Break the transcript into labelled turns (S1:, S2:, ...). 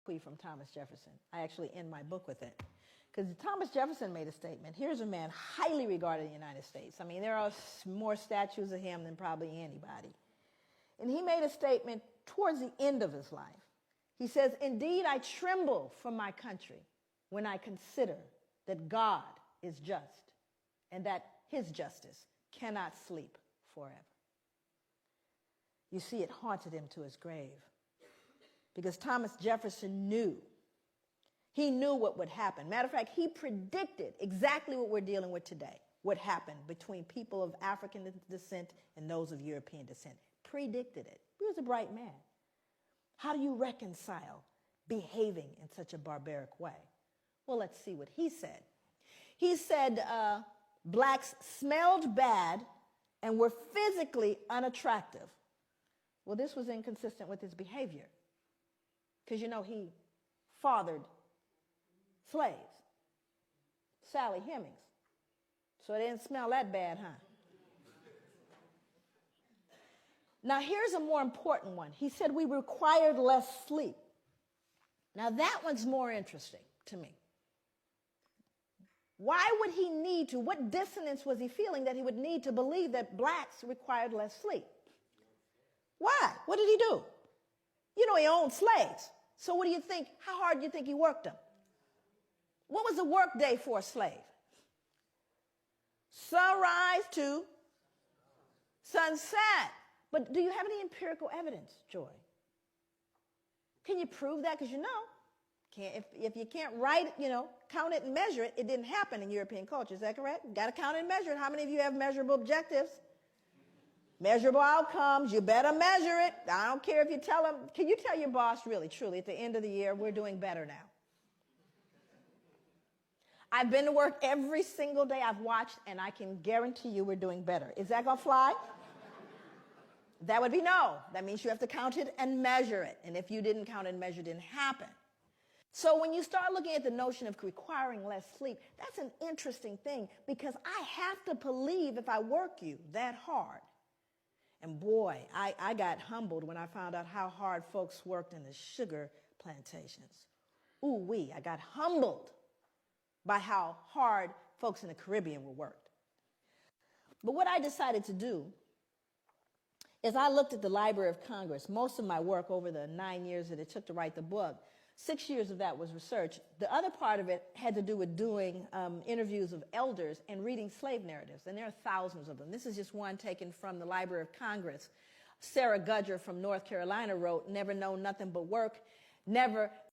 S1: from Thomas Jefferson. I actually end my book with it. Because Thomas Jefferson made a statement. Here's a man highly regarded in the United States. I mean, there are more statues of him than probably anybody. And he made a statement towards the end of his life. He says, "Indeed, I tremble for my country when I consider that God is just and that his justice cannot sleep forever." You see, it haunted him to his grave. Because Thomas Jefferson knew. He knew what would happen. Matter of fact, he predicted exactly what we're dealing with today, what happened between people of African descent and those of European descent. Predicted it. He was a bright man. How do you reconcile behaving in such a barbaric way? Well, let's see what he said. He said blacks smelled bad and were physically unattractive. Well, this was inconsistent with his behavior. Because, you know, he fathered slaves, Sally Hemings. So it didn't smell that bad, huh? Now, here's a more important one. He said we required less sleep. Now, that one's more interesting to me. Why would he need to? What dissonance was he feeling that he would need to believe that blacks required less sleep? Why? What did he do? You know, he owned slaves. So what do you think? How hard do you think he worked them? What was a work day for a slave? Sunrise to sunset. But do you have any empirical evidence, Joy? Can you prove that? Because you know, if you can't write it, you know, count it and measure it, it didn't happen in European culture. Is that correct? Got to count it and measure it. How many of you have measurable objectives? Measurable outcomes, you better measure it. I don't care if you tell them. Can you tell your boss really, truly, at the end of the year, we're doing better now? I've been to work every single day I've watched, and I can guarantee you we're doing better. Is that going to fly? That would be no. That means you have to count it and measure it. And if you didn't count it and measure it, it didn't happen. So when you start looking at the notion of requiring less sleep, that's an interesting thing, because I have to believe if I work you that hard. And boy, I got humbled when I found out how hard folks worked in the sugar plantations. Ooh-wee, I got humbled by how hard folks in the Caribbean were worked. But what I decided to do is I looked at the Library of Congress. Most of my work over the 9 years that it took to write the book, 6 years of that was research. The other part of it had to do with doing interviews of elders and reading slave narratives, and there are thousands of them. This is just one taken from the Library of Congress. Sarah Gudger from North Carolina wrote, "Never known nothing but work, never